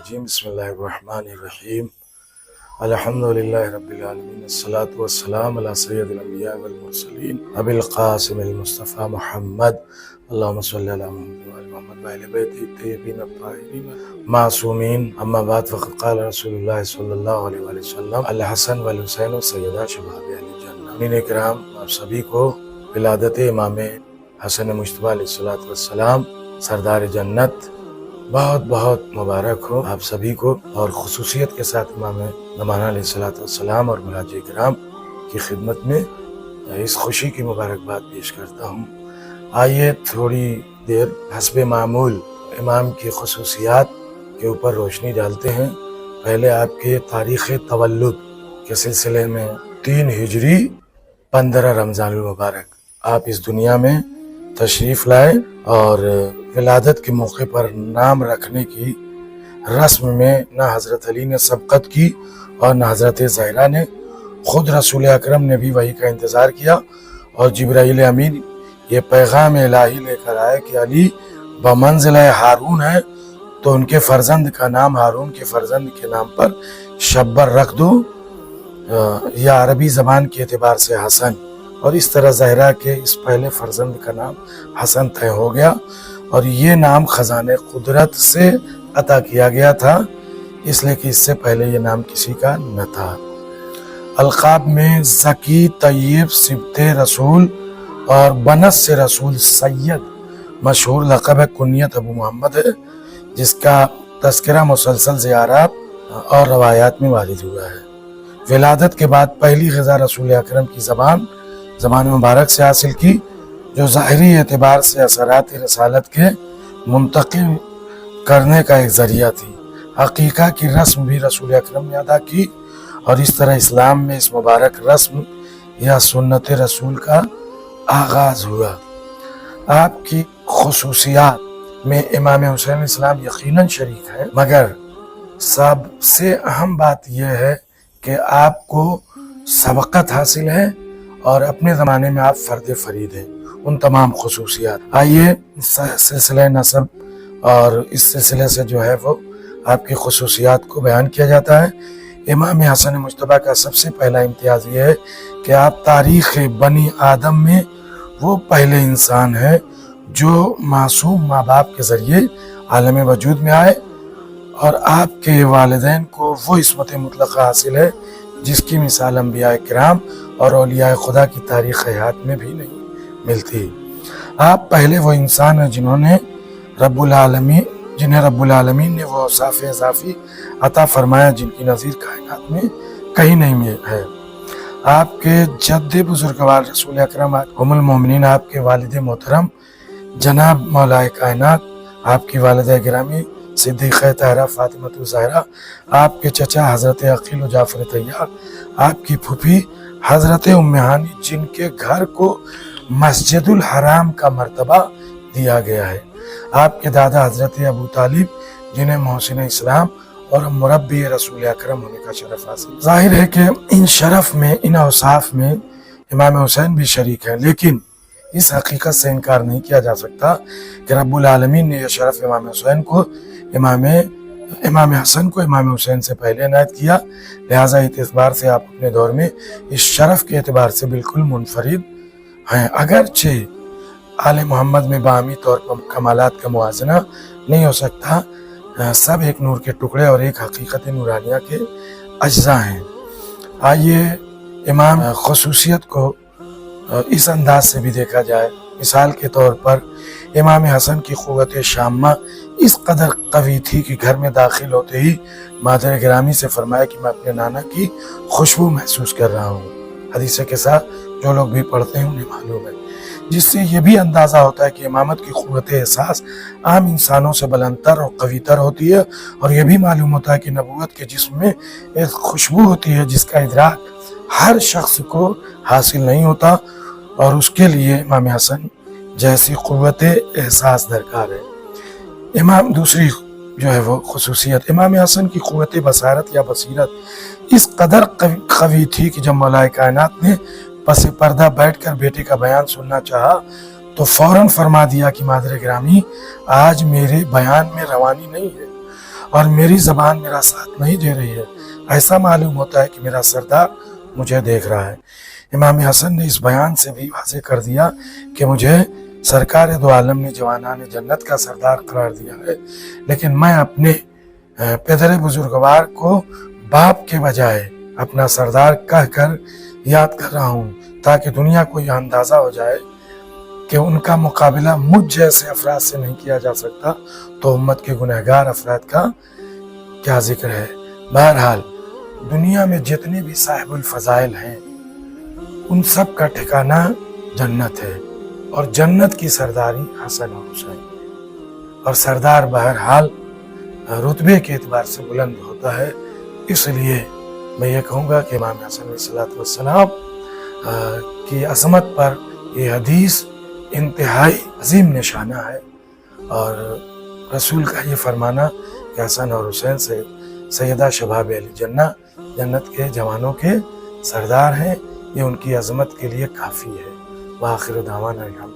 الرجیم بسم اللہ الرحمن الرحیم الحمدللہ رب العالمین الصلاة والسلام علی سید الانبیاء والمرسلین ابی القاسم المصطفى محمد اللہم صلی علی محمد وعلی محمد وعلی بیتہ الطیبین الطاہرین معصومین اما بعد فقد قال رسول اللہ صلی اللہ علیہ وآلہ وسلم الحسن والحسین سیدا شباب اہل الجنہ۔ امین کرام، آپ سبھی کو ولادت امام حسن مجتبیٰ علیہ السلام سردار جنت بہت بہت مبارک ہو آپ سبھی کو، اور خصوصیت کے ساتھ امام زمانہ علیہ السلام اور مراجع کرام کی خدمت میں اس خوشی کی مبارکباد پیش کرتا ہوں۔ آئیے تھوڑی دیر حسب معمول امام کی خصوصیات کے اوپر روشنی ڈالتے ہیں۔ پہلے آپ کے تاریخ تولد کے سلسلے میں 3 ہجری 15 رمضان المبارک آپ اس دنیا میں تشریف لائے، اور ولادت کے موقع پر نام رکھنے کی رسم میں نہ حضرت علی نے سبقت کی اور نہ حضرت زہرا نے، خود رسول اکرم نے بھی وحی کا انتظار کیا، اور جبرائیل امین یہ پیغام الہی لے کر آئے کہ علی بمنزلہ ہارون ہے، تو ان کے فرزند کا نام ہارون کے فرزند کے نام پر شبر رکھ دو، یا عربی زبان کے اعتبار سے حسن، اور اس طرح زہرا کے اس پہلے فرزند کا نام حسن طے ہو گیا، اور یہ نام خزانے قدرت سے عطا کیا گیا تھا، اس لیے کہ اس سے پہلے یہ نام کسی کا نہ تھا۔ القاب میں زکی، طیب، سبط رسول اور بنس سے رسول سید مشہور لقب ہے، کنیت ابو محمد ہے، جس کا تذکرہ مسلسل زیارات اور روایات میں وارد ہوا ہے۔ ولادت کے بعد پہلی غذا رسول اکرم کی زبان مبارک سے حاصل کی، جو ظاہری اعتبار سے اثرات رسالت کے منتقل کرنے کا ایک ذریعہ تھی۔ عقیقہ کی رسم بھی رسول اکرم نے ادا کی، اور اس طرح اسلام میں اس مبارک رسم یا سنت رسول کا آغاز ہوا۔ آپ کی خصوصیات میں امام حسین اسلام یقیناً شریک ہے، مگر سب سے اہم بات یہ ہے کہ آپ کو سبقت حاصل ہے، اور اپنے زمانے میں آپ فرد فرید ہیں۔ ان تمام خصوصیات، آئیے سلسلہ نسب اور اس سلسلے سے جو ہے وہ آپ کی خصوصیات کو بیان کیا جاتا ہے۔ امام حسن مجتبیٰ کا سب سے پہلا امتیاز یہ ہے کہ آپ تاریخ بنی آدم میں وہ پہلے انسان ہیں جو معصوم ماں باپ کے ذریعے عالم وجود میں آئے، اور آپ کے والدین کو وہ عصمت مطلقہ حاصل ہے جس کی مثال انبیاء کرام اور اولیاء خدا کی تاریخ حیات میں بھی نہیں ملتی۔ آپ پہلے وہ انسان ہیں جنہیں رب العالمین نے وہ اوصاف اضافی عطا فرمایا جن کی نظیر کائنات میں کہیں نہیں ہے۔ آپ کے جد بزرگوار رسول اکرم ام المومنین، آپ کے والد محترم جناب مولا کائنات، آپ کی والدہ گرامی صدیقہ طاہرہ فاطمہ الزہرا، آپ کے چچا حضرت عقیل و جعفر طیار، آپ کی پھوپھی حضرت ام ہانی، جن کے گھر کو مسجد الحرام کا مرتبہ دیا گیا ہے، آپ کے دادا حضرت ابو طالب، جنہیں محسن اسلام اور مربی رسول اکرم ہونے کا شرف حاصل۔ ظاہر ہے کہ ان شرف میں، ان اوصاف میں امام حسین بھی شریک ہیں، لیکن اس حقیقت سے انکار نہیں کیا جا سکتا کہ رب العالمین نے یہ شرف امام حسن کو امام حسین سے پہلے عنایت کیا، لہٰذا اس اعتبار سے آپ اپنے دور میں اس شرف کے اعتبار سے بالکل منفرد ہیں۔ اگرچہ آل محمد میں باہمی طور پر کمالات کا موازنہ نہیں ہو سکتا، سب ایک نور کے ٹکڑے اور ایک حقیقت نورانیہ کے اجزاء ہیں۔ آئیے امام خصوصیت کو اس انداز سے بھی دیکھا جائے۔ مثال کے طور پر امام حسن کی قوت شامہ اس قدر قوی تھی کہ گھر میں داخل ہوتے ہی مادر گرامی سے فرمایا کہ میں اپنے نانا کی خوشبو محسوس کر رہا ہوں۔ حدیث کے ساتھ جو لوگ بھی پڑھتے ہیں انہیں معلوم ہے، جس سے یہ بھی اندازہ ہوتا ہے کہ امامت کی قوت احساس عام انسانوں سے بلندتر اور قوی تر ہوتی ہے، اور یہ بھی معلوم ہوتا ہے کہ نبوت کے جسم میں ایک خوشبو ہوتی ہے جس کا ادراک ہر شخص کو حاصل نہیں ہوتا، اور اس کے لیے امام حسن جیسی قوت احساس درکار ہے۔ دوسری جو ہے وہ خصوصیت، امام حسن کی قوت بصارت یا بصیرت اس قدر قوی تھی کہ جب مولا کائنات نے پس پردہ بیٹھ کر بیٹے کا بیان سننا چاہا تو فوراً فرما دیا کہ مادر گرامی آج میرے بیان میں روانی نہیں ہے، اور میری زبان میرا ساتھ نہیں دے رہی ہے، ایسا معلوم ہوتا ہے کہ میرا سردار مجھے دیکھ رہا ہے۔ امام حسن نے اس بیان سے بھی واضح کر دیا کہ مجھے سرکار دو عالم نے جوانان جنت کا سردار قرار دیا ہے، لیکن میں اپنے پدر بزرگوار کو باپ کے بجائے اپنا سردار کہہ کر یاد کر رہا ہوں، تاکہ دنیا کو یہ اندازہ ہو جائے کہ ان کا مقابلہ مجھ جیسے افراد سے نہیں کیا جا سکتا، تو امت کے گنہگار افراد کا کیا ذکر ہے۔ بہرحال دنیا میں جتنے بھی صاحب الفضائل ہیں ان سب کا ٹھکانہ جنت ہے، اور جنت کی سرداری حسن اور حسین، اور سردار بہرحال رتبے کے اعتبار سے بلند ہوتا ہے۔ اس لیے میں یہ کہوں گا کہ امام حسن علیہ السلام کی عظمت پر یہ حدیث انتہائی عظیم نشانہ ہے، اور رسول کا یہ فرمانا کہ حسن اور حسین سے سیدہ شباب اہل جنہ، جنت کے جوانوں کے سردار ہیں، یہ ان کی عظمت کے لیے کافی ہے۔ وآخر دعوانا الحمد